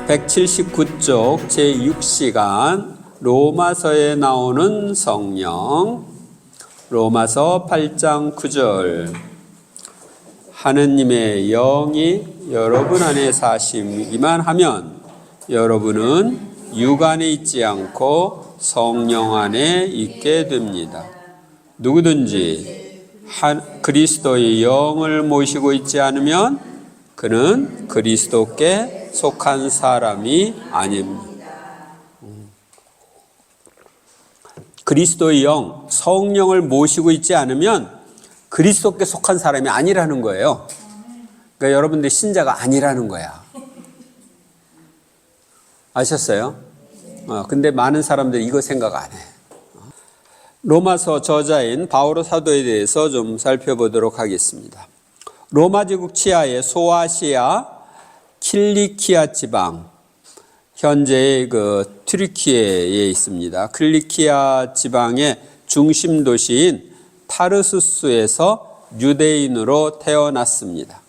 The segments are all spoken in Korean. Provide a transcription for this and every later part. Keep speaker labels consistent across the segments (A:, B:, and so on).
A: 179쪽 제6시간 로마서에 나오는 성령. 로마서 8장 9절. 하느님의 영이 여러분 안에 사시기만 하면 여러분은 육 안에 있지 않고 성령 안에 있게 됩니다. 누구든지 그리스도의 영을 모시고 있지 않으면 그는 그리스도께 속한 사람이 아닙니다. 그리스도의 영, 성령을 모시고 있지 않으면 그리스도께 속한 사람이 아니라는 거예요. 그러니까 여러분들 신자가 아니라는 거야. 아셨어요? 근데 많은 사람들이 이거 생각 안 해. 로마서 저자인 바오로 사도에 대해서 좀 살펴보도록 하겠습니다. 로마 제국 치하의 소아시아 킬리키아 지방, 현재의 튀르키예에 있습니다. 킬리키아 지방의 중심 도시인 타르수스에서 유대인으로 태어났습니다.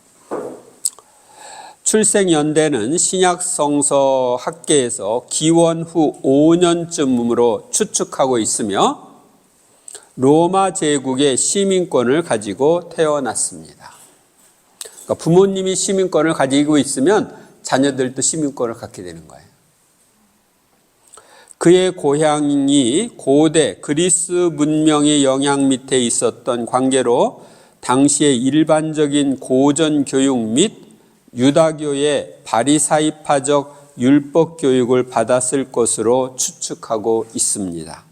A: 출생 연대는 신약 성서 학계에서 기원 후 5년쯤으로 추측하고 있으며 로마 제국의 시민권을 가지고 태어났습니다. 그러니까 부모님이 시민권을 가지고 있으면 자녀들도 시민권을 갖게 되는 거예요. 그의 고향이 고대 그리스 문명의 영향 밑에 있었던 관계로 당시의 일반적인 고전 교육 및 유다교의 바리사이파적 율법 교육을 받았을 것으로 추측하고 있습니다.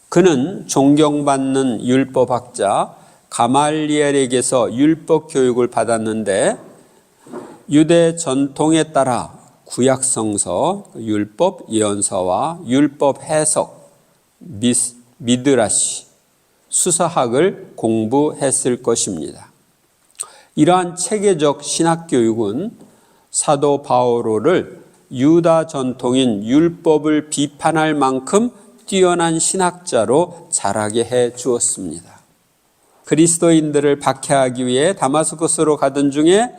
A: 그는 존경받는 율법학자 가말리엘에게서 율법 교육을 받았는데 유대 전통에 따라 구약 성서, 율법 예언서와 율법 해석, 미드라시, 수사학을 공부했을 것입니다. 이러한 체계적 신학 교육은 사도 바오로를 유다 전통인 율법을 비판할 만큼 뛰어난 신학자로 자라게 해 주었습니다. 그리스도인들을 박해하기 위해 다마스쿠스로 가던 중에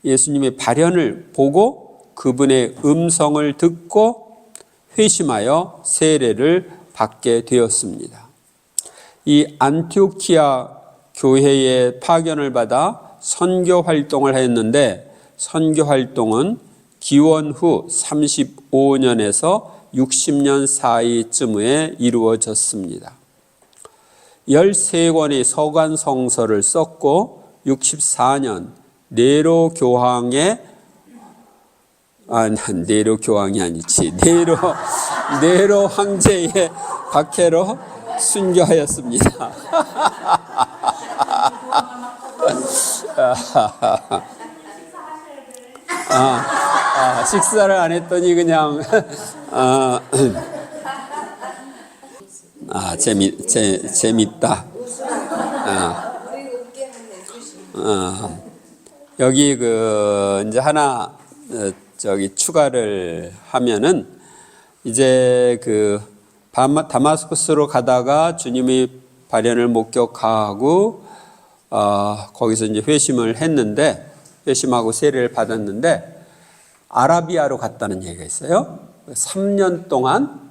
A: 예수님의 발현을 보고 그분의 음성을 듣고 회심하여 세례를 받게 되었습니다. 이 안티오키아 교회의 파견을 받아 선교 활동을 했는데 선교 활동은 기원 후 35년에서 60년 사이쯤에 이루어졌습니다. 13권의 서관 성서를 썼고 64년 네로 교황이 아니지 네로 황제의 박해로 순교하였습니다. 식사를 안 했더니 그냥 재밌다. 여기 이제 하나 추가를 하면은 이제 다마스쿠스로 가다가 주님의 발현을 목격하고 거기서 이제 회심하고 세례를 받았는데 아라비아로 갔다는 얘기가 있어요. 3년 동안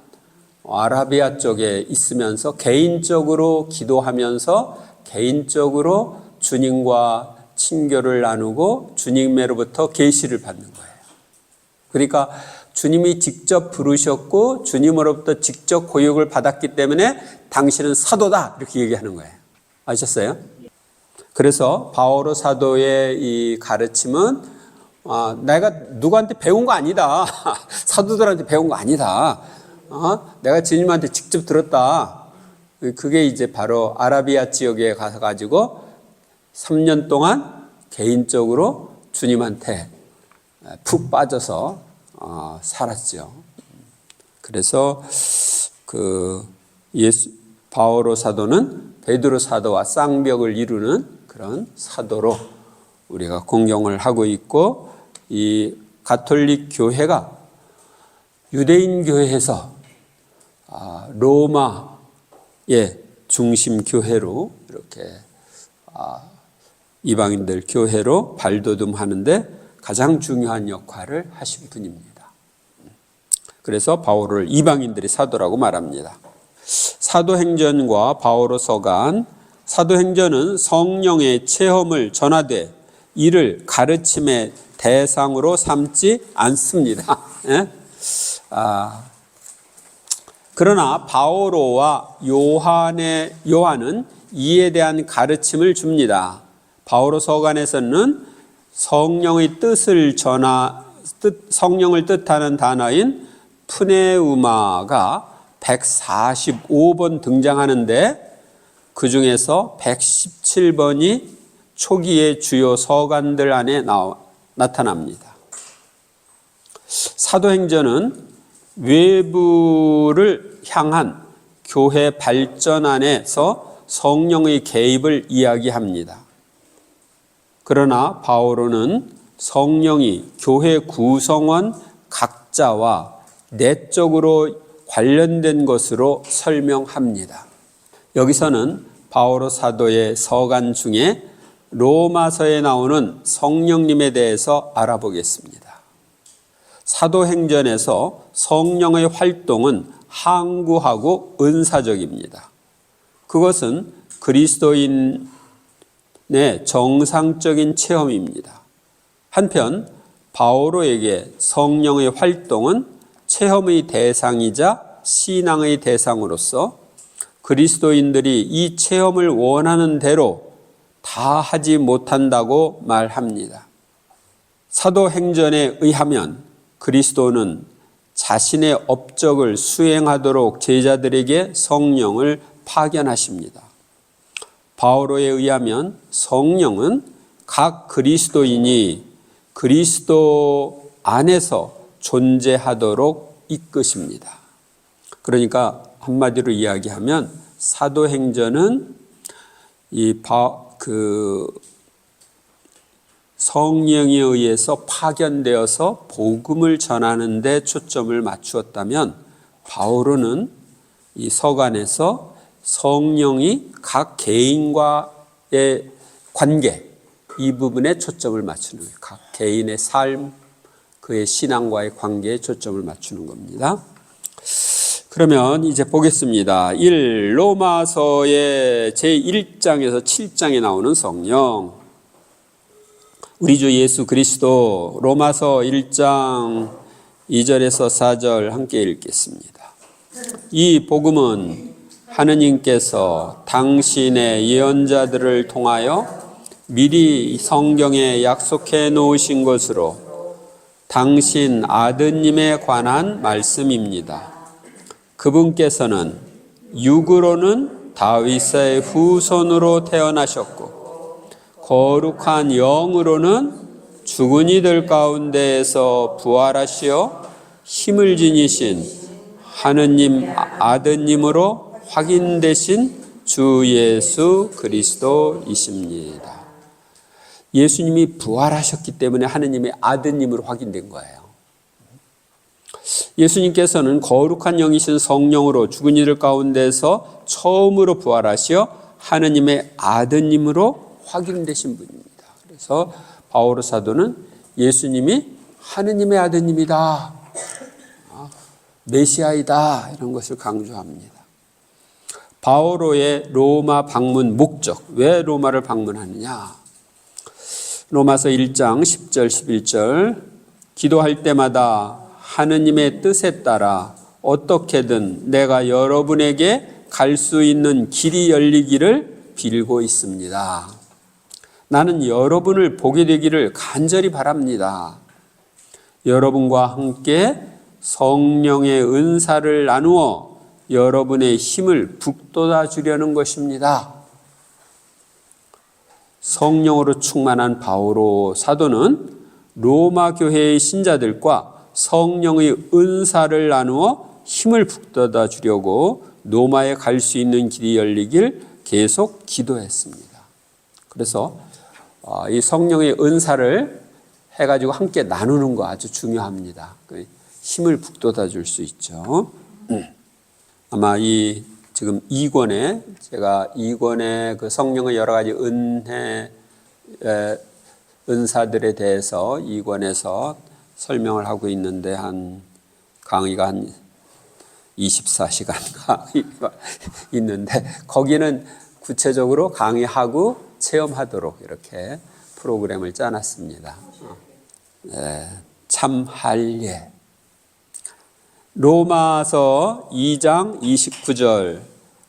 A: 아라비아 쪽에 있으면서 개인적으로 기도하면서 개인적으로 주님과 친교를 나누고 주님으로부터 계시를 받는 거예요. 그러니까 주님이 직접 부르셨고 주님으로부터 직접 고육을 받았기 때문에 당신은 사도다 이렇게 얘기하는 거예요. 아셨어요? 그래서 바오로 사도의 이 가르침은 내가 누구한테 배운 거 아니다. 사도들한테 배운 거 아니다. 내가 주님한테 직접 들었다. 그게 이제 바로 아라비아 지역에 가가지고 3년 동안 개인적으로 주님한테 푹 빠져서 살았죠. 그래서 바오로 사도는 베드로 사도와 쌍벽을 이루는 그런 사도로 우리가 공경을 하고 있고, 이 가톨릭 교회가 유대인 교회에서 로마의 중심 교회로 이렇게 이방인들 교회로 발돋움하는데 가장 중요한 역할을 하신 분입니다. 그래서 바울을 이방인들의 사도라고 말합니다. 사도행전과 바오로서 간 사도행전은 성령의 체험을 전하되 이를 가르침의 대상으로 삼지 않습니다. 그러나 바오로와 요한은 이에 대한 가르침을 줍니다. 바오로서간에서는 성령의 성령을 뜻하는 단어인 푸네우마가 145번 등장하는데 그 중에서 117번이 초기의 주요 서간들 안에 나타납니다. 사도행전은 외부를 향한 교회 발전 안에서 성령의 개입을 이야기합니다. 그러나 바오로는 성령이 교회 구성원 각자와 내적으로 관련된 것으로 설명합니다. 여기서는 바오로 사도의 서간 중에 로마서에 나오는 성령님에 대해서 알아보겠습니다. 사도행전에서 성령의 활동은 항구하고 은사적입니다. 그것은 그리스도인의 정상적인 체험입니다. 한편 바오로에게 성령의 활동은 체험의 대상이자 신앙의 대상으로서 그리스도인들이 이 체험을 원하는 대로 다 하지 못한다고 말합니다. 사도행전에 의하면 그리스도는 자신의 업적을 수행하도록 제자들에게 성령을 파견하십니다. 바오로에 의하면 성령은 각 그리스도인이 그리스도 안에서 존재하도록 이끄십니다. 그러니까 한마디로 이야기하면 사도행전은 성령에 의해서 파견되어서 복음을 전하는 데 초점을 맞추었다면 바오로는 이 서간에서 성령이 각 개인과의 관계 이 부분에 초점을 맞추는 거예요. 각 개인의 삶, 그의 신앙과의 관계에 초점을 맞추는 겁니다. 그러면 이제 보겠습니다. 로마서의 제1장에서 7장에 나오는 성령, 우리 주 예수 그리스도. 로마서 1장 2절에서 4절 함께 읽겠습니다. 이 복음은 하느님께서 당신의 예언자들을 통하여 미리 성경에 약속해 놓으신 것으로 당신 아드님에 관한 말씀입니다. 그분께서는 육으로는 다윗의 후손으로 태어나셨고 거룩한 영으로는 죽은 이들 가운데에서 부활하시어 힘을 지니신 하느님 아드님으로 확인되신 주 예수 그리스도이십니다. 예수님이 부활하셨기 때문에 하느님의 아드님으로 확인된 거예요. 예수님께서는 거룩한 영이신 성령으로 죽은 이들 가운데서 처음으로 부활하시어 하느님의 아드님으로 확인되신 분입니다. 그래서 바오로 사도는 예수님이 하느님의 아드님이다, 메시아이다, 이런 것을 강조합니다. 바오로의 로마 방문 목적, 왜 로마를 방문하느냐? 로마서 1장 10절 11절, 기도할 때마다 하느님의 뜻에 따라 어떻게든 내가 여러분에게 갈 수 있는 길이 열리기를 빌고 있습니다. 나는 여러분을 보게 되기를 간절히 바랍니다. 여러분과 함께 성령의 은사를 나누어 여러분의 힘을 북돋아 주려는 것입니다. 성령으로 충만한 바오로 사도는 로마 교회의 신자들과 성령의 은사를 나누어 힘을 북돋아 주려고 로마에 갈 수 있는 길이 열리길 계속 기도했습니다. 그래서 이 성령의 은사를 해가지고 함께 나누는 거 아주 중요합니다. 힘을 북돋아 줄 수 있죠. 아마 지금 2권에 제가 2권의 그 성령의 여러 가지 은혜 은사들에 대해서 2권에서 설명을 하고 있는데 강의가 한 24시간 강의가 있는데 거기는 구체적으로 강의하고 체험하도록 이렇게 프로그램을 짜놨습니다. 참 할례. 로마서 2장 29절.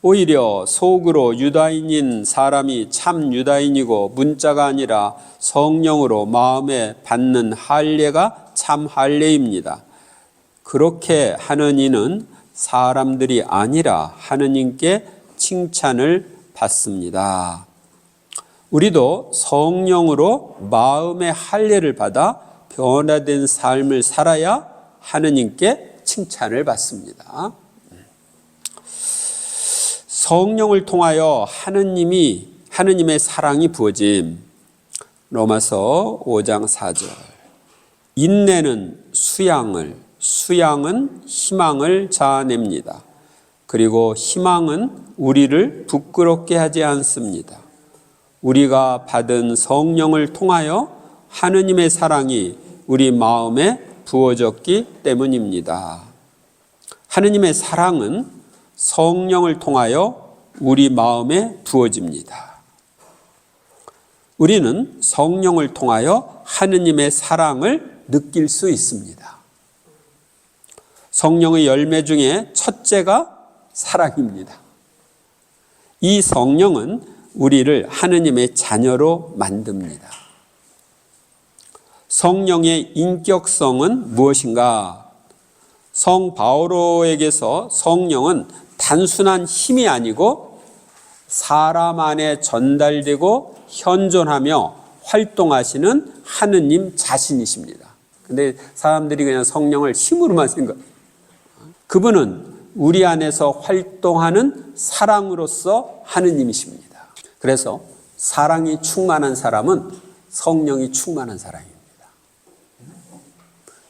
A: 오히려 속으로 유다인인 사람이 참 유다인이고 문자가 아니라 성령으로 마음에 받는 할례가 참 할례입니다. 그렇게 하는 이는 사람들이 아니라 하느님께 칭찬을 받습니다. 우리도 성령으로 마음의 할례를 받아 변화된 삶을 살아야 하느님께 칭찬을 받습니다. 성령을 통하여 하느님의 사랑이 부어짐. 로마서 5장 4절. 인내는 수양은 희망을 자아냅니다. 그리고 희망은 우리를 부끄럽게 하지 않습니다. 우리가 받은 성령을 통하여 하느님의 사랑이 우리 마음에 부어졌기 때문입니다. 하느님의 사랑은 성령을 통하여 우리 마음에 부어집니다. 우리는 성령을 통하여 하느님의 사랑을 느낄 수 있습니다. 성령의 열매 중에 첫째가 사랑입니다. 이 성령은 우리를 하느님의 자녀로 만듭니다. 성령의 인격성은 무엇인가? 성 바오로에게서 성령은 단순한 힘이 아니고 사람 안에 전달되고 현존하며 활동하시는 하느님 자신이십니다. 근데 사람들이 그냥 성령을 힘으로만 생각해요. 그분은 우리 안에서 활동하는 사랑으로서 하느님이십니다. 그래서 사랑이 충만한 사람은 성령이 충만한 사람입니다.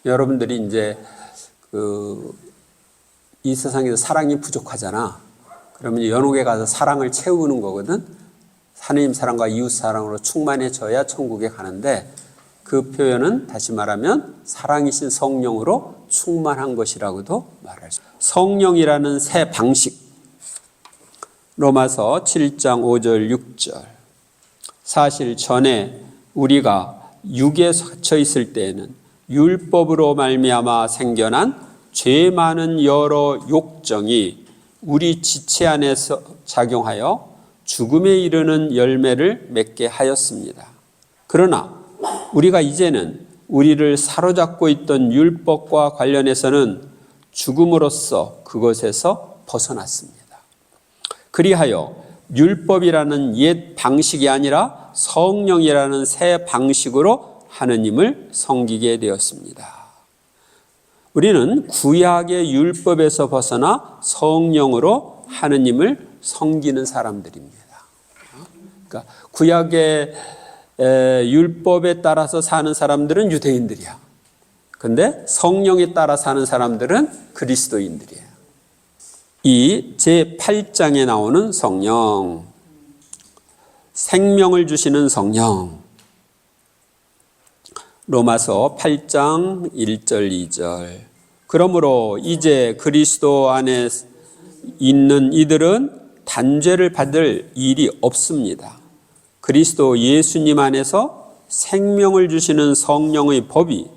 A: 여러분들이 이제 이 세상에서 사랑이 부족하잖아. 그러면 연옥에 가서 사랑을 채우는 거거든. 하느님 사랑과 이웃 사랑으로 충만해져야 천국에 가는데 그 표현은 다시 말하면 사랑이신 성령으로 충만한 것이라고도 말할 수 있습니다. 성령이라는 새 방식. 로마서 7장 5절 6절. 사실 전에 우리가 육에 갇혀 있을 때에는 율법으로 말미암아 생겨난 죄 많은 여러 욕정이 우리 지체 안에서 작용하여 죽음에 이르는 열매를 맺게 하였습니다. 그러나 우리가 이제는 우리를 사로잡고 있던 율법과 관련해서는 죽음으로써 그것에서 벗어났습니다. 그리하여 율법이라는 옛 방식이 아니라 성령이라는 새 방식으로 하느님을 섬기게 되었습니다. 우리는 구약의 율법에서 벗어나 성령으로 하느님을 섬기는 사람들입니다. 그러니까 구약의 율법에 따라서 사는 사람들은 유대인들이야. 근데 성령에 따라 사는 사람들은 그리스도인들이에요. 이 제8장에 나오는 성령, 생명을 주시는 성령. 로마서 8장 1절 2절. 그러므로 이제 그리스도 안에 있는 이들은 단죄를 받을 일이 없습니다. 그리스도 예수님 안에서 생명을 주시는 성령의 법이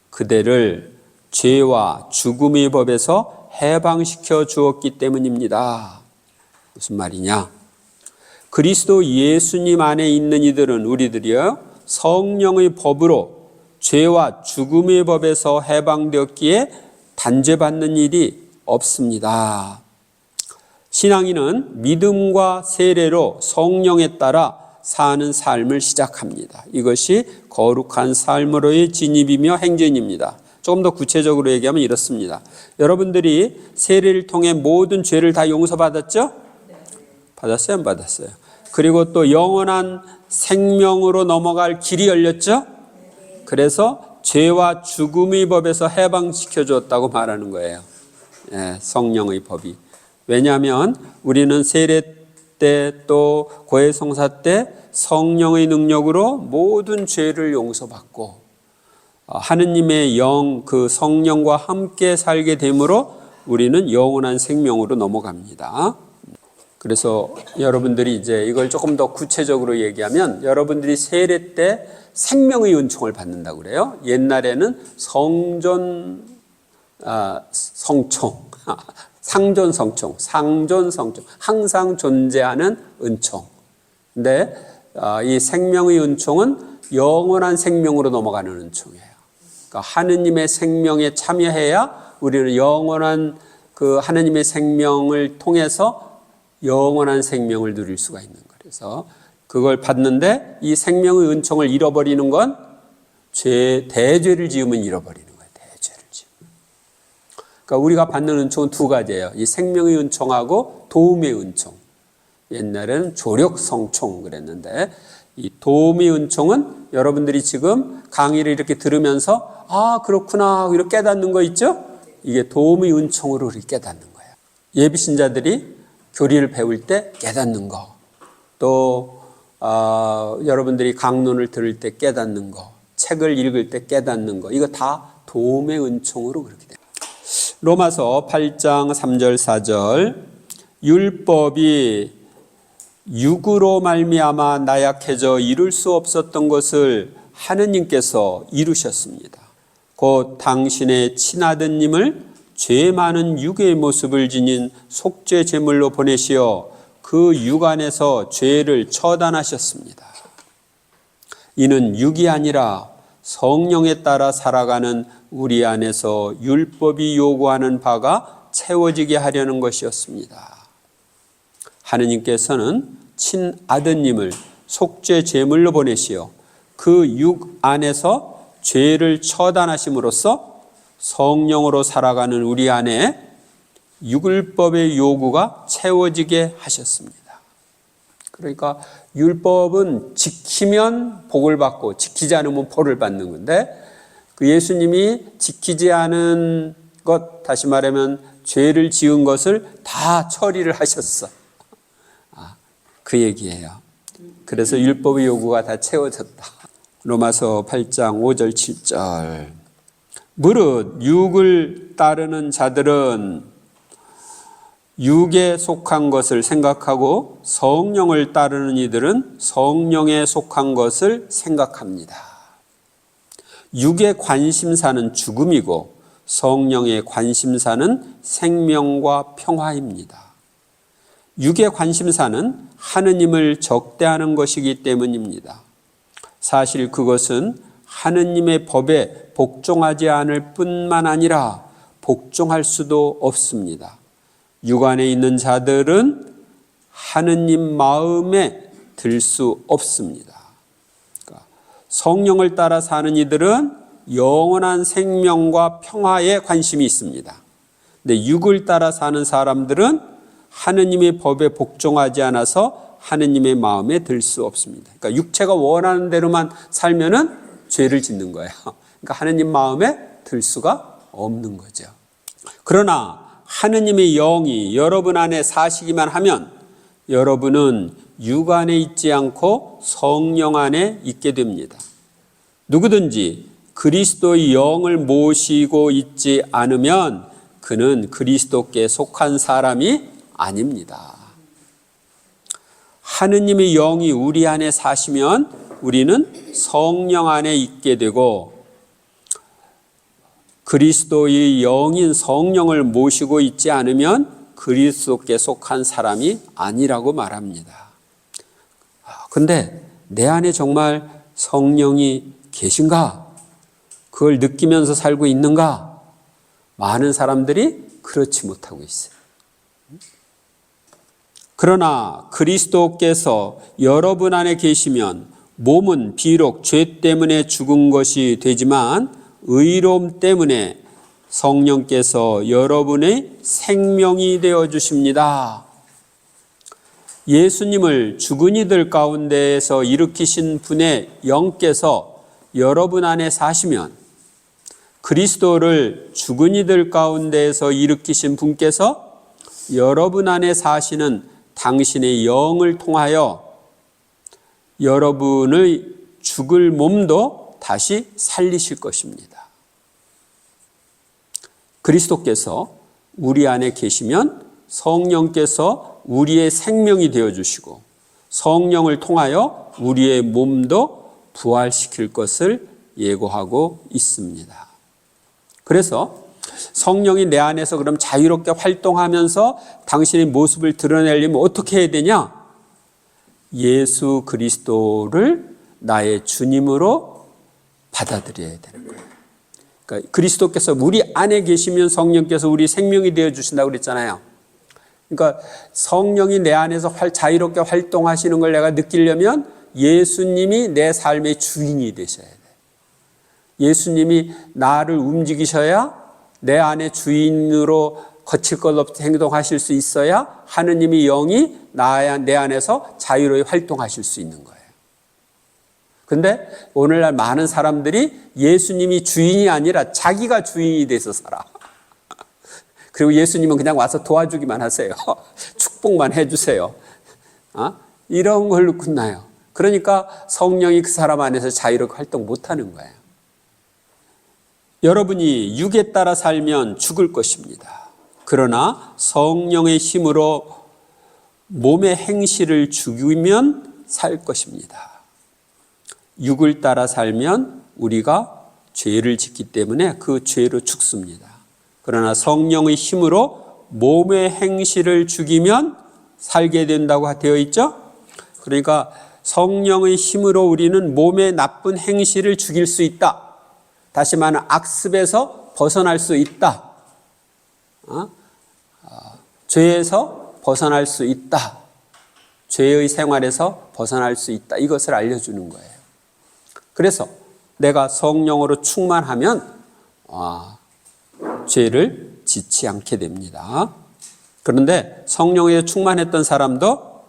A: 그대를 죄와 죽음의 법에서 해방시켜 주었기 때문입니다. 무슨 말이냐? 그리스도 예수님 안에 있는 이들은 우리들이요 성령의 법으로 죄와 죽음의 법에서 해방되었기에 단죄받는 일이 없습니다. 신앙인은 믿음과 세례로 성령에 따라 사는 삶을 시작합니다. 이것이 거룩한 삶으로의 진입이며 행진입니다. 조금 더 구체적으로 얘기하면 이렇습니다. 여러분들이 세례를 통해 모든 죄를 다 용서받았죠? 받았어요? 안 받았어요? 그리고 또 영원한 생명으로 넘어갈 길이 열렸죠? 그래서 죄와 죽음의 법에서 해방시켜 줬다고 말하는 거예요. 성령의 법이. 왜냐하면 우리는 세례 때 또 고해성사 때 성령의 능력으로 모든 죄를 용서받고 하느님의 영, 그 성령과 함께 살게 되므로 우리는 영원한 생명으로 넘어갑니다. 그래서 여러분들이 이제 이걸 조금 더 구체적으로 얘기하면 여러분들이 세례 때 생명의 은총을 받는다고 그래요. 옛날에는 성전 성총, 상전 성총, 항상 존재하는 은총. 근데 이 생명의 은총은 영원한 생명으로 넘어가는 은총이에요. 그러니까 하느님의 생명에 참여해야 우리는 영원한 그 하느님의 생명을 통해서 영원한 생명을 누릴 수가 있는 거예요. 그래서 그걸 받는데 이 생명의 은총을 잃어버리는 건 대죄를 지으면 잃어버리는 거예요. 대죄를 지으면. 그러니까 우리가 받는 은총은 두 가지예요. 이 생명의 은총하고 도움의 은총. 옛날에는 조력성총 그랬는데 이 도움의 은총은 여러분들이 지금 강의를 이렇게 들으면서 그렇구나 이렇게 깨닫는 거 있죠? 이게 도움의 은총으로 우리 깨닫는 거예요. 예비신자들이 교리를 배울 때 깨닫는 거, 또 여러분들이 강론을 들을 때 깨닫는 거, 책을 읽을 때 깨닫는 거, 이거 다 도움의 은총으로 그렇게 돼요. 로마서 8장 3절 4절 율법이 육으로 말미암아 나약해져 이룰 수 없었던 것을 하느님께서 이루셨습니다. 곧 당신의 친아드님을 죄 많은 육의 모습을 지닌 속죄 제물로 보내시어 그 육 안에서 죄를 처단하셨습니다. 이는 육이 아니라 성령에 따라 살아가는 우리 안에서 율법이 요구하는 바가 채워지게 하려는 것이었습니다. 하느님께서는 친아드님을 속죄 제물로 보내시어 그 육 안에서 죄를 처단하심으로써 성령으로 살아가는 우리 안에 율법의 요구가 채워지게 하셨습니다. 그러니까 율법은 지키면 복을 받고 지키지 않으면 벌을 받는 건데 그 예수님이 지키지 않은 것, 다시 말하면 죄를 지은 것을 다 처리를 하셨어. 그 얘기예요. 그래서 율법의 요구가 다 채워졌다. 로마서 8장 5절 7절 무릇 육을 따르는 자들은 육에 속한 것을 생각하고 성령을 따르는 이들은 성령에 속한 것을 생각합니다. 육의 관심사는 죽음이고 성령의 관심사는 생명과 평화입니다. 육의 관심사는 하느님을 적대하는 것이기 때문입니다. 사실 그것은 하느님의 법에 복종하지 않을 뿐만 아니라 복종할 수도 없습니다. 육 안에 있는 자들은 하느님 마음에 들 수 없습니다. 그러니까 성령을 따라 사는 이들은 영원한 생명과 평화에 관심이 있습니다. 근데 육을 따라 사는 사람들은 하느님의 법에 복종하지 않아서 하느님의 마음에 들 수 없습니다. 그러니까 육체가 원하는 대로만 살면은 죄를 짓는 거예요. 그러니까 하느님 마음에 들 수가 없는 거죠. 그러나 하느님의 영이 여러분 안에 사시기만 하면 여러분은 육 안에 있지 않고 성령 안에 있게 됩니다. 누구든지 그리스도의 영을 모시고 있지 않으면 그는 그리스도께 속한 사람이 아닙니다. 하느님의 영이 우리 안에 사시면 우리는 성령 안에 있게 되고 그리스도의 영인 성령을 모시고 있지 않으면 그리스도께 속한 사람이 아니라고 말합니다. 근데 내 안에 정말 성령이 계신가? 그걸 느끼면서 살고 있는가? 많은 사람들이 그렇지 못하고 있어요. 그러나 그리스도께서 여러분 안에 계시면 몸은 비록 죄 때문에 죽은 것이 되지만 의로움 때문에 성령께서 여러분의 생명이 되어 주십니다. 예수님을 죽은 이들 가운데에서 일으키신 분의 영께서 여러분 안에 사시면 그리스도를 죽은 이들 가운데에서 일으키신 분께서 여러분 안에 사시는 당신의 영을 통하여 여러분의 죽을 몸도 다시 살리실 것입니다. 그리스도께서 우리 안에 계시면 성령께서 우리의 생명이 되어주시고 성령을 통하여 우리의 몸도 부활시킬 것을 예고하고 있습니다. 그래서 성령이 내 안에서 그럼 자유롭게 활동하면서 당신의 모습을 드러내려면 어떻게 해야 되냐? 예수 그리스도를 나의 주님으로 받아들여야 되는 거예요. 그러니까 그리스도께서 우리 안에 계시면 성령께서 우리 생명이 되어주신다고 그랬잖아요. 그러니까 성령이 내 안에서 자유롭게 활동하시는 걸 내가 느끼려면 예수님이 내 삶의 주인이 되셔야 돼요. 예수님이 나를 움직이셔야 내 안에 주인으로 거칠 것 없이 행동하실 수 있어야 하느님의 영이 내 안에서 자유로이 활동하실 수 있는 거예요. 근데 오늘날 많은 사람들이 예수님이 주인이 아니라 자기가 주인이 돼서 살아. 그리고 예수님은 그냥 와서 도와주기만 하세요. 축복만 해주세요. 이런 걸로 끝나요. 그러니까 성령이 그 사람 안에서 자유롭게 활동 못하는 거예요. 여러분이 육에 따라 살면 죽을 것입니다. 그러나 성령의 힘으로 몸의 행실을 죽이면 살 것입니다. 육을 따라 살면 우리가 죄를 짓기 때문에 그 죄로 죽습니다. 그러나 성령의 힘으로 몸의 행실을 죽이면 살게 된다고 되어 있죠? 그러니까 성령의 힘으로 우리는 몸의 나쁜 행실을 죽일 수 있다. 다시 말하면 악습에서 벗어날 수 있다. 죄에서 벗어날 수 있다. 죄의 생활에서 벗어날 수 있다. 이것을 알려주는 거예요. 그래서 내가 성령으로 충만하면 죄를 짓지 않게 됩니다. 그런데 성령에 충만했던 사람도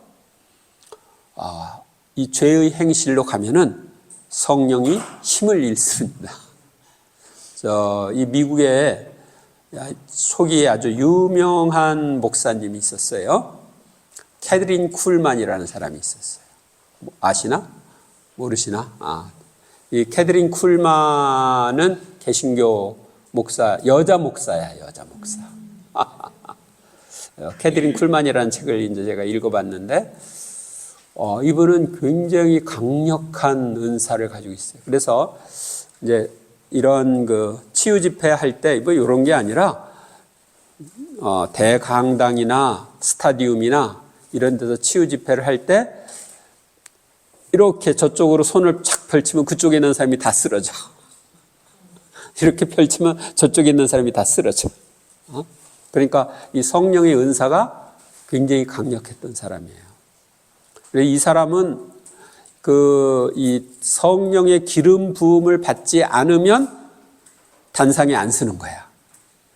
A: 이 죄의 행실로 가면은 성령이 힘을 잃습니다. 이 미국에 초기에 아주 유명한 목사님이 있었어요. 캐드린 쿨만이라는 사람이 있었어요. 아시나? 모르시나? 이 캐드린 쿨만은 개신교 목사, 여자 목사야, 여자 목사. 캐드린 쿨만이라는 책을 이제 제가 읽어봤는데, 이분은 굉장히 강력한 은사를 가지고 있어요. 그래서 이제 이런 그 치유 집회 할 때 뭐 이런 게 아니라 대강당이나 스타디움이나 이런 데서 치유 집회를 할 때 이렇게 저쪽으로 손을 착 펼치면 그쪽에 있는 사람이 다 쓰러져. 이렇게 펼치면 저쪽에 있는 사람이 다 쓰러져. 그러니까 이 성령의 은사가 굉장히 강력했던 사람이에요. 이 사람은 이 성령의 기름 부음을 받지 않으면 단상에 안 서는 거야.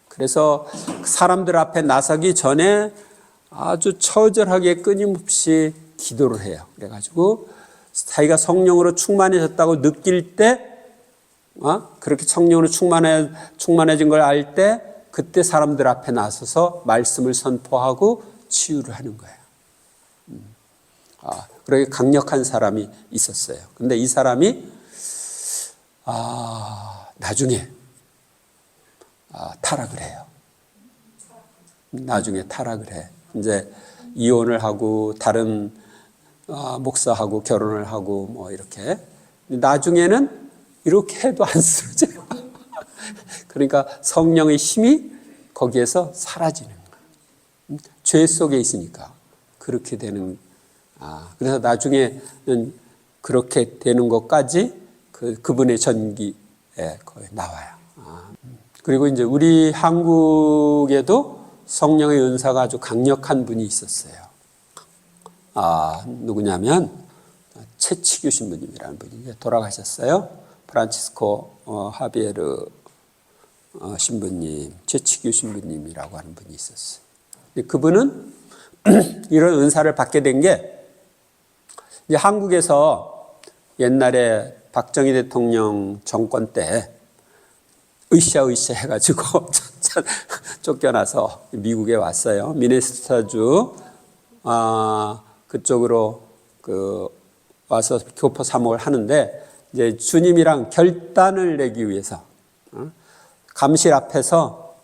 A: 그래서 사람들 앞에 나서기 전에 아주 처절하게 끊임없이 기도를 해요. 그래가지고 자기가 성령으로 충만해졌다고 느낄 때, 그렇게 성령으로 충만해진 걸 알 때, 그때 사람들 앞에 나서서 말씀을 선포하고 치유를 하는 거예요. 그렇게 강력한 사람이 있었어요. 근데 이 사람이 나중에 타락을 해요. 나중에 타락을 해. 이제 이혼을 하고 다른 목사하고 결혼을 하고 뭐 이렇게. 나중에는 이렇게 해도 안 쓰러져요. 그러니까 성령의 힘이 거기에서 사라지는 거예요. 죄 속에 있으니까 그렇게 되는. 그래서 나중에는 그렇게 되는 것까지 그분의 전기에 거의 나와요. 그리고 이제 우리 한국에도 성령의 은사가 아주 강력한 분이 있었어요. 누구냐면 채치규 신부님이라는 분이 돌아가셨어요. 프란치스코 하비에르 신부님, 채치규 신부님이라고 하는 분이 있었어요. 그분은 이런 은사를 받게 된 게 이제 한국에서 옛날에 박정희 대통령 정권 때 으쌰으쌰 해가지고 쫓겨나서 미국에 왔어요. 미네소타주 그쪽으로 와서 교포 사목을 하는데, 이제 주님이랑 결단을 내기 위해서 감실 앞에서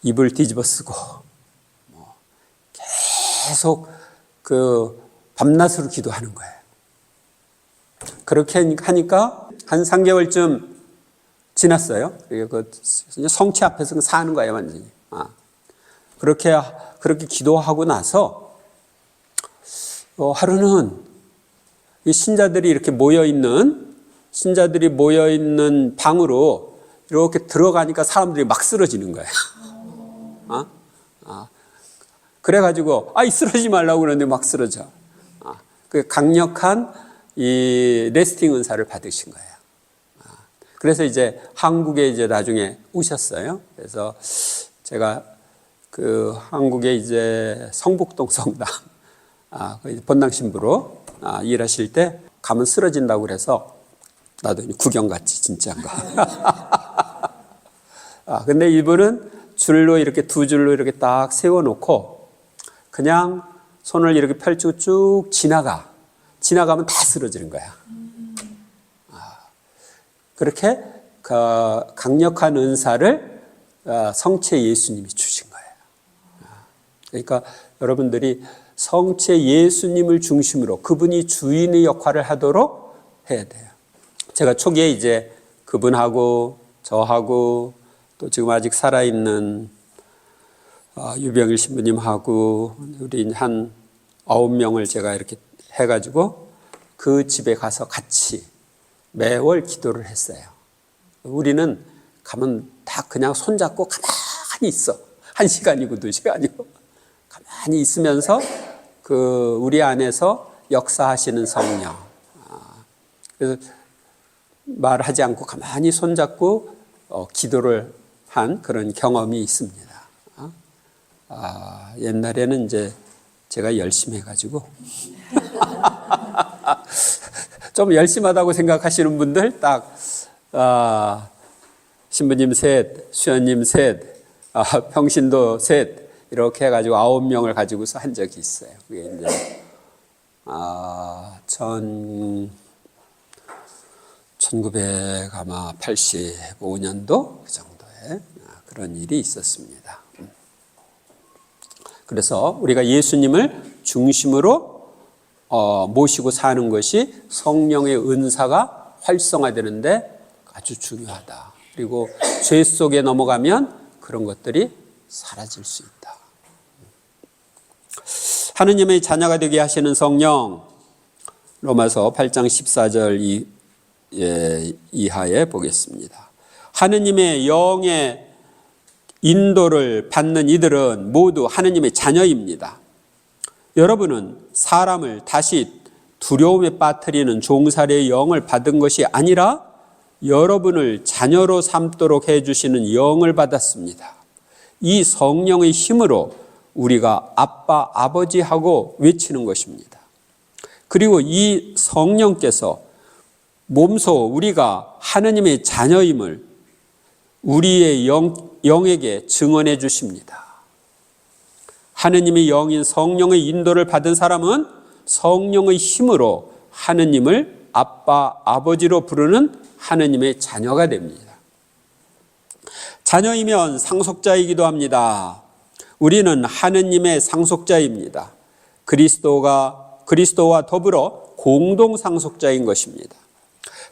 A: 입을 뒤집어 쓰고 계속 밤낮으로 기도하는 거예요. 그렇게 하니까 한 3개월쯤 지났어요. 성체 앞에서 사는 거예요, 완전히. 그렇게 기도하고 나서 하루는 이 신자들이 모여 있는 방으로 이렇게 들어가니까 사람들이 막 쓰러지는 거예요. 그래가지고 쓰러지지 말라고 그러는데 막 쓰러져. 그 강력한 이 레스팅 은사를 받으신 거예요. 그래서 이제 한국에 이제 나중에 오셨어요. 그래서 제가 한국에 이제 성북동 성당 본당 신부로 일하실 때 가면 쓰러진다고 그래서 나도 구경 갔지, 진짜인가. 근데 이분은 두 줄로 이렇게 딱 세워놓고 그냥 손을 이렇게 펼치고 쭉 지나가면 다 쓰러지는 거야. 그렇게 강력한 은사를 성체 예수님이 주신 거예요. 그러니까 여러분들이 성체 예수님을 중심으로 그분이 주인의 역할을 하도록 해야 돼요. 제가 초기에 이제 그분하고 저하고 또 지금 아직 살아있는 유병일 신부님하고 우리 한 9명을 제가 이렇게 해가지고 그 집에 가서 같이 매월 기도를 했어요. 우리는 가면 다 그냥 손잡고 가만히 있어. 1시간이고 2시간이고 가만히 있으면서 우리 안에서 역사하시는 성령. 그래서 말하지 않고 가만히 손잡고 기도를 한 그런 경험이 있습니다. 옛날에는 이제 제가 열심히 해가지고 좀 열심하다고 생각하시는 분들 딱 신부님 셋, 수연님 셋, 평신도 셋 이렇게 해가지고 9명을 가지고서 한 적이 있어요. 그게 이제 1985년도 그 정도에 그런 일이 있었습니다. 그래서 우리가 예수님을 중심으로 모시고 사는 것이 성령의 은사가 활성화되는데 아주 중요하다. 그리고 죄 속에 넘어가면 그런 것들이 사라질 수 있다. 하느님의 자녀가 되게 하시는 성령, 로마서 8장 14절 이하에 보겠습니다. 하느님의 영의 인도를 받는 이들은 모두 하느님의 자녀입니다. 여러분은 사람을 다시 두려움에 빠뜨리는 종살이의 영을 받은 것이 아니라 여러분을 자녀로 삼도록 해주시는 영을 받았습니다. 이 성령의 힘으로 우리가 아빠, 아버지하고 외치는 것입니다. 그리고 이 성령께서 몸소 우리가 하느님의 자녀임을 우리의 영에게 증언해 주십니다. 하느님의 영인 성령의 인도를 받은 사람은 성령의 힘으로 하느님을 아빠, 아버지로 부르는 하느님의 자녀가 됩니다. 자녀이면 상속자이기도 합니다. 우리는 하느님의 상속자입니다. 그리스도와 더불어 공동 상속자인 것입니다.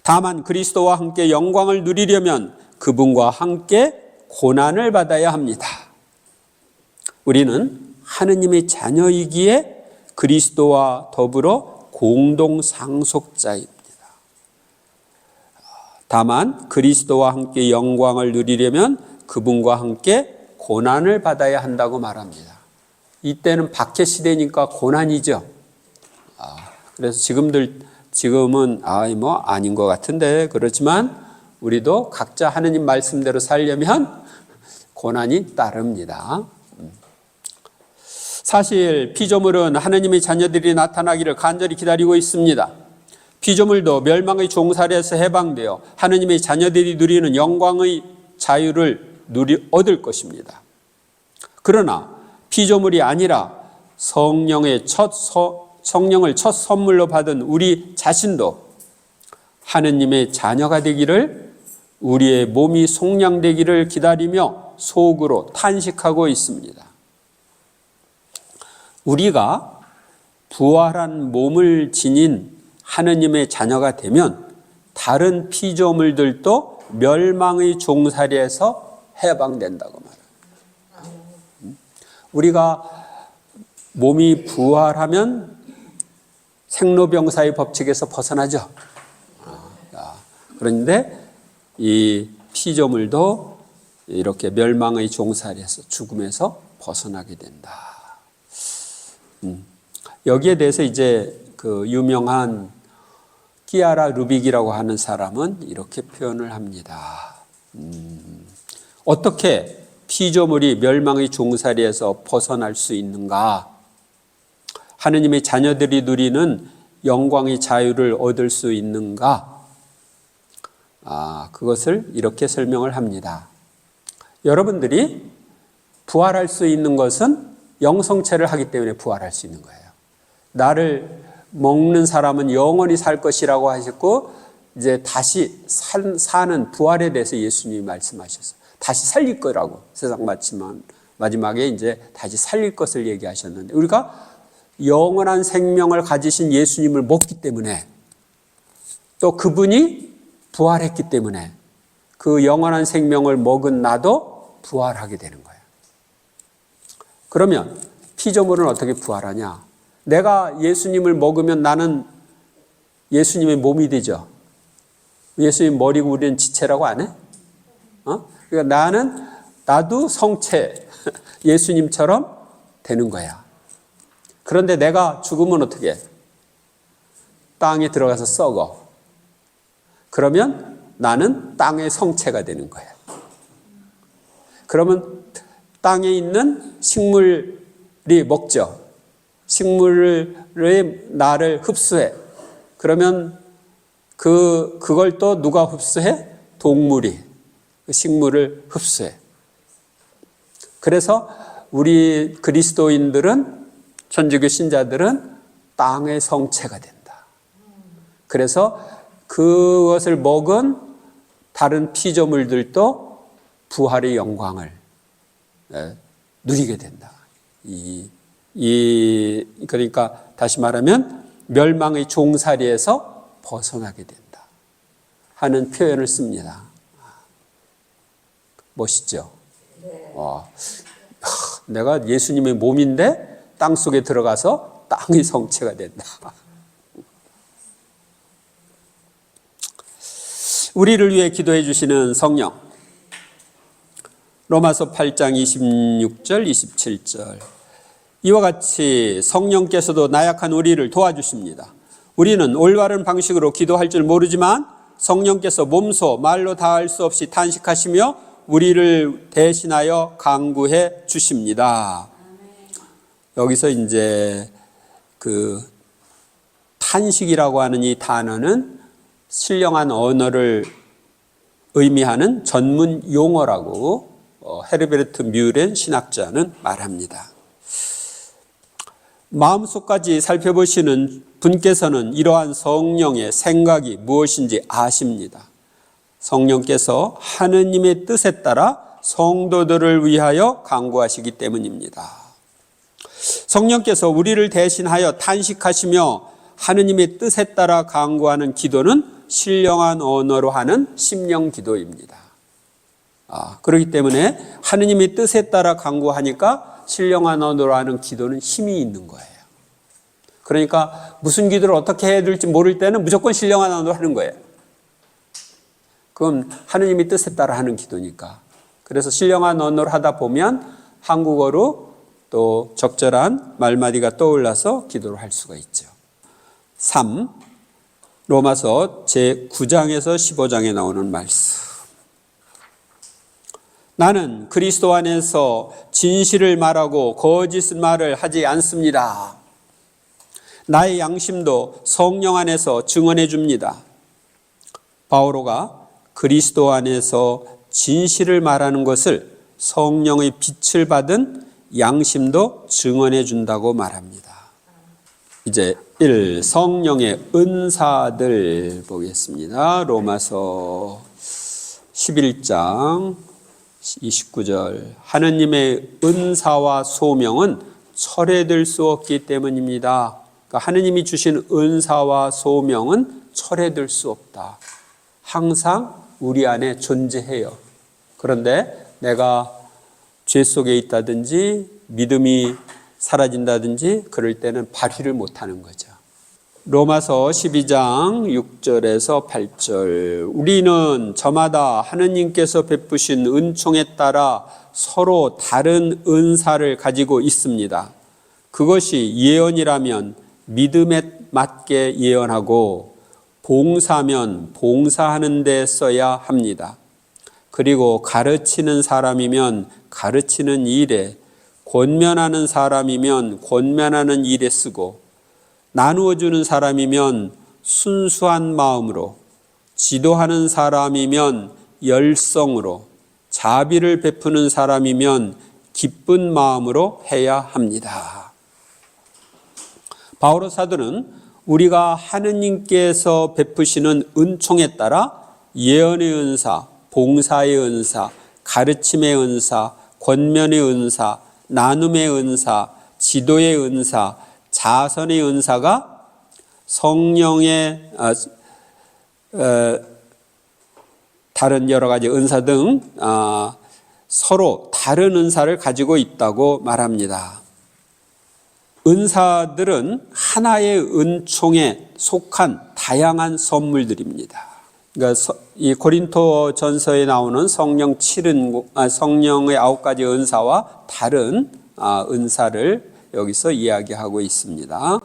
A: 다만 그리스도와 함께 영광을 누리려면 그분과 함께 고난을 받아야 합니다. 우리는 하느님의 자녀이기에 그리스도와 더불어 공동 상속자입니다. 다만 그리스도와 함께 영광을 누리려면 그분과 함께 고난을 받아야 한다고 말합니다. 이때는 박해 시대니까 고난이죠. 그래서 지금은 아닌 것 같은데, 그렇지만 우리도 각자 하느님 말씀대로 살려면 고난이 따릅니다. 사실 피조물은 하느님의 자녀들이 나타나기를 간절히 기다리고 있습니다. 피조물도 멸망의 종살이에서 해방되어 하느님의 자녀들이 누리는 영광의 자유를 얻을 것입니다. 그러나 피조물이 아니라 성령을 첫 선물로 받은 우리 자신도 하느님의 자녀가 되기를, 우리의 몸이 속량되기를 기다리며 속으로 탄식하고 있습니다. 우리가 부활한 몸을 지닌 하느님의 자녀가 되면 다른 피조물들도 멸망의 종살이에서 해방된다고 말합니다. 우리가 몸이 부활하면 생로병사의 법칙에서 벗어나죠. 그런데 이 피조물도 이렇게 멸망의 종살이에서, 죽음에서 벗어나게 된다. 여기에 대해서 이제 그 유명한 키아라 루빅이라고 하는 사람은 이렇게 표현을 합니다. 어떻게 피조물이 멸망의 종살이에서 벗어날 수 있는가? 하느님의 자녀들이 누리는 영광의 자유를 얻을 수 있는가? 그것을 이렇게 설명을 합니다. 여러분들이 부활할 수 있는 것은 영성체를 하기 때문에 부활할 수 있는 거예요. 나를 먹는 사람은 영원히 살 것이라고 하셨고, 이제 다시 사는 부활에 대해서 예수님이 말씀하셨어요. 다시 살릴 거라고. 세상 마지막에 이제 다시 살릴 것을 얘기하셨는데, 우리가 영원한 생명을 가지신 예수님을 먹기 때문에, 또 그분이 부활했기 때문에 그 영원한 생명을 먹은 나도 부활하게 되는 거예요. 그러면 피조물은 어떻게 부활하냐? 내가 예수님을 먹으면 나는 예수님의 몸이 되죠. 예수님 머리고 우리는 지체라고 안 해? 그러니까 나도 성체, 예수님처럼 되는 거야. 그런데 내가 죽으면 어떻게 해? 땅에 들어가서 썩어. 그러면 나는 땅의 성체가 되는 거야. 그러면 땅에 있는 식물이 먹죠. 식물의 나를 흡수해. 그러면 그걸 또 누가 흡수해? 동물이 식물을 흡수해. 그래서 우리 그리스도인들은, 천주교 신자들은 땅의 성체가 된다. 그래서 그것을 먹은 다른 피조물들도 부활의 영광을 누리게 된다. 그러니까 다시 말하면 멸망의 종살이에서 벗어나게 된다 하는 표현을 씁니다. 멋있죠? 내가 예수님의 몸인데 땅 속에 들어가서 땅의 성체가 된다. 우리를 위해 기도해 주시는 성령. 로마서 8장 26절, 27절. 이와 같이 성령께서도 나약한 우리를 도와주십니다. 우리는 올바른 방식으로 기도할 줄 모르지만 성령께서 몸소 말로 다할 수 없이 탄식하시며 우리를 대신하여 간구해 주십니다. 여기서 이제 그 탄식이라고 하는 이 단어는 신령한 언어를 의미하는 전문 용어라고 헤르베르트 뮬렌 신학자는 말합니다. 마음속까지 살펴보시는 분께서는 이러한 성령의 생각이 무엇인지 아십니다. 성령께서 하느님의 뜻에 따라 성도들을 위하여 간구하시기 때문입니다. 성령께서 우리를 대신하여 탄식하시며 하느님의 뜻에 따라 간구하는 기도는 신령한 언어로 하는 심령 기도입니다. 그렇기 때문에 하느님의 뜻에 따라 간구하니까 신령한 언어로 하는 기도는 힘이 있는 거예요. 그러니까 무슨 기도를 어떻게 해야 될지 모를 때는 무조건 신령한 언어로 하는 거예요. 그건 하느님의 뜻에 따라 하는 기도니까. 그래서 신령한 언어로 하다 보면 한국어로 또 적절한 말마디가 떠올라서 기도를 할 수가 있죠. 3. 로마서 제9장에서 15장에 나오는 말씀. 나는 그리스도 안에서 진실을 말하고 거짓 말을 하지 않습니다. 나의 양심도 성령 안에서 증언해 줍니다. 바오로가 그리스도 안에서 진실을 말하는 것을 성령의 빛을 받은 양심도 증언해 준다고 말합니다. 이제 1. 성령의 은사들 보겠습니다. 로마서 11장 29절. 하느님의 은사와 소명은 철회될 수 없기 때문입니다. 그러니까 하느님이 주신 은사와 소명은 철회될 수 없다. 항상 우리 안에 존재해요. 그런데 내가 죄 속에 있다든지 믿음이 사라진다든지 그럴 때는 발휘를 못하는 거죠. 로마서 12장 6절에서 8절. 우리는 저마다 하느님께서 베푸신 은총에 따라 서로 다른 은사를 가지고 있습니다. 그것이 예언이라면 믿음에 맞게 예언하고, 봉사면 봉사하는 데 써야 합니다. 그리고 가르치는 사람이면 가르치는 일에, 권면하는 사람이면 권면하는 일에 쓰고, 나누어 주는 사람이면 순수한 마음으로, 지도하는 사람이면 열성으로, 자비를 베푸는 사람이면 기쁜 마음으로 해야 합니다. 바오로 사도는 우리가 하느님께서 베푸시는 은총에 따라 예언의 은사, 봉사의 은사, 가르침의 은사, 권면의 은사, 나눔의 은사, 지도의 은사, 자선의 은사가 성령의 다른 여러 가지 은사 등 서로 다른 은사를 가지고 있다고 말합니다. 은사들은 하나의 은총에 속한 다양한 선물들입니다. 그러니까 이 고린도 전서에 나오는 성령의 9가지 은사와 다른 은사를 여기서 이야기하고 있습니다.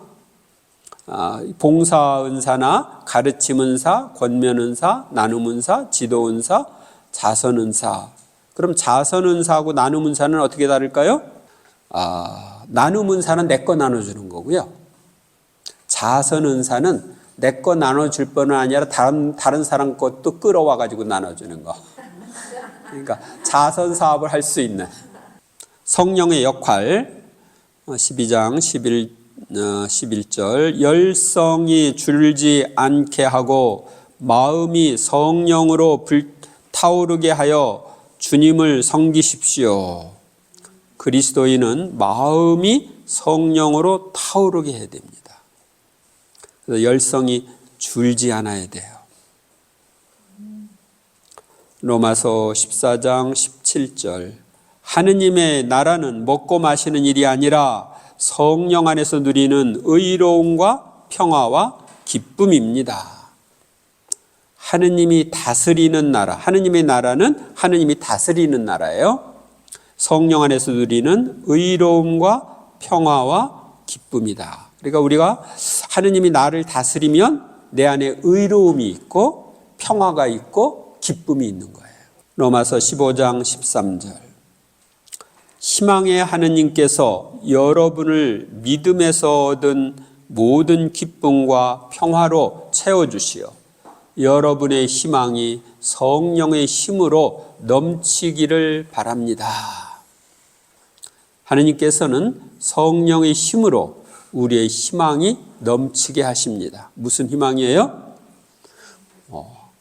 A: 봉사 은사나 가르침 은사, 권면 은사, 나눔 은사, 지도 은사, 자선 은사. 그럼 자선 은사하고 나눔 은사는 어떻게 다를까요? 나눔 은사는 내 거 나눠주는 거고요. 자선 은사는 내 거 나눠줄 뿐만 아니라 다른 사람 것도 끌어와 가지고 나눠주는 거. 그러니까 자선 사업을 할 수 있는 성령의 역할. 12장 11절. 열성이 줄지 않게 하고 마음이 성령으로 불타오르게 하여 주님을 섬기십시오. 그리스도인은 마음이 성령으로 타오르게 해야 됩니다. 그래서 열성이 줄지 않아야 돼요. 로마서 14장 17절. 하느님의 나라는 먹고 마시는 일이 아니라 성령 안에서 누리는 의로움과 평화와 기쁨입니다. 하느님이 다스리는 나라, 하느님의 나라는 하느님이 다스리는 나라예요. 성령 안에서 누리는 의로움과 평화와 기쁨이다. 그러니까 우리가 하느님이 나를 다스리면 내 안에 의로움이 있고 평화가 있고 기쁨이 있는 거예요. 로마서 15장 13절. 희망의 하느님께서 여러분을 믿음에서 얻은 모든 기쁨과 평화로 채워주시어 여러분의 희망이 성령의 힘으로 넘치기를 바랍니다. 하느님께서는 성령의 힘으로 우리의 희망이 넘치게 하십니다. 무슨 희망이에요?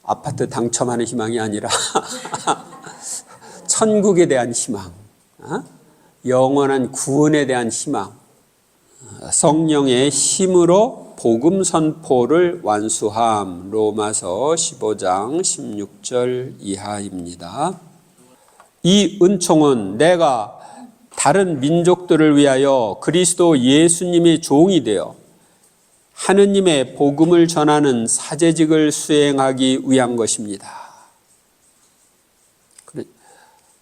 A: 아파트 당첨하는 희망이 아니라 천국에 대한 희망, 영원한 구원에 대한 희망, 성령의 힘으로 복음 선포를 완수함. 로마서 15장 16절 이하입니다. 이 은총은 내가 다른 민족들을 위하여 그리스도 예수님의 종이 되어 하느님의 복음을 전하는 사제직을 수행하기 위한 것입니다.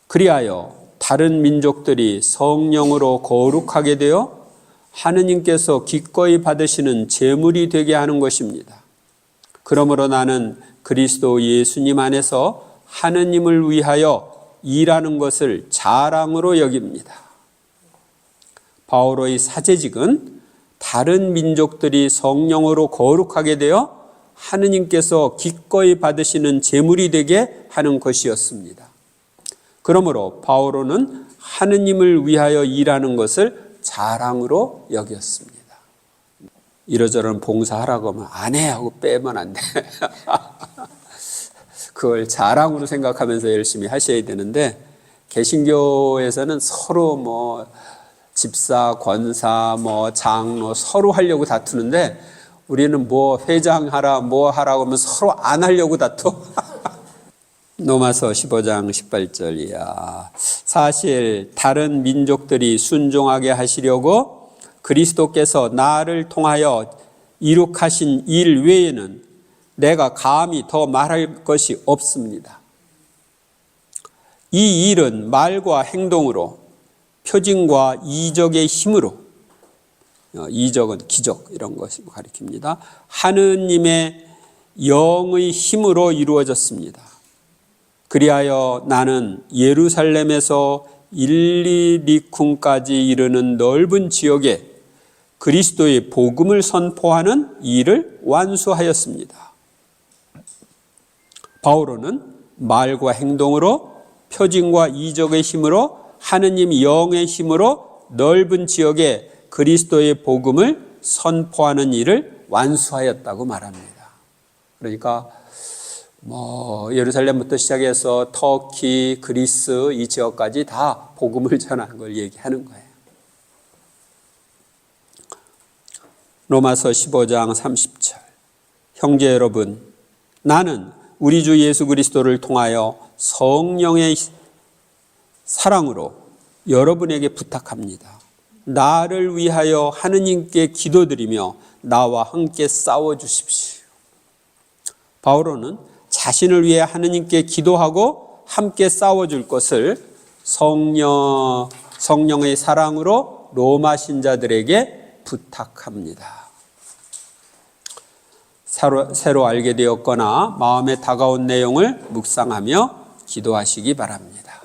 A: 그리하여 다른 민족들이 성령으로 거룩하게 되어 하느님께서 기꺼이 받으시는 제물이 되게 하는 것입니다. 그러므로 나는 그리스도 예수님 안에서 하느님을 위하여 일하는 것을 자랑으로 여깁니다. 바오로의 사제직은 다른 민족들이 성령으로 거룩하게 되어 하느님께서 기꺼이 받으시는 제물이 되게 하는 것이었습니다. 그러므로 바오로는 하느님을 위하여 일하는 것을 자랑으로 여겼습니다. 이러저런 봉사하라고 하면 안 해 하고 빼면 안 돼. 그걸 자랑으로 생각하면서 열심히 하셔야 되는데, 개신교에서는 서로 뭐 집사, 권사, 뭐 장로 서로 하려고 다투는데, 우리는 뭐 회장하라 뭐 하라고 하면 서로 안 하려고 다투. 로마서 15장 18절이야. 사실 다른 민족들이 순종하게 하시려고 그리스도께서 나를 통하여 이룩하신 일 외에는 내가 감히 더 말할 것이 없습니다. 이 일은 말과 행동으로, 표징과 이적의 힘으로, 이적은 기적 이런 것을 가리킵니다. 하느님의 영의 힘으로 이루어졌습니다. 그리하여 나는 예루살렘에서 일리리쿰까지 이르는 넓은 지역에 그리스도의 복음을 선포하는 일을 완수하였습니다. 바오로는 말과 행동으로, 표징과 이적의 힘으로, 하느님 영의 힘으로 넓은 지역에 그리스도의 복음을 선포하는 일을 완수하였다고 말합니다. 그러니까 예루살렘부터 시작해서 터키, 그리스 이 지역까지 다 복음을 전하는 걸 얘기하는 거예요. 로마서 15장 30절. 형제 여러분, 나는 우리 주 예수 그리스도를 통하여 성령의 사랑으로 여러분에게 부탁합니다. 나를 위하여 하느님께 기도드리며 나와 함께 싸워주십시오. 바오로는 자신을 위해 하느님께 기도하고 함께 싸워줄 것을 성령의 사랑으로 로마 신자들에게 부탁합니다. 새로 알게 되었거나 마음에 다가온 내용을 묵상하며 기도하시기 바랍니다.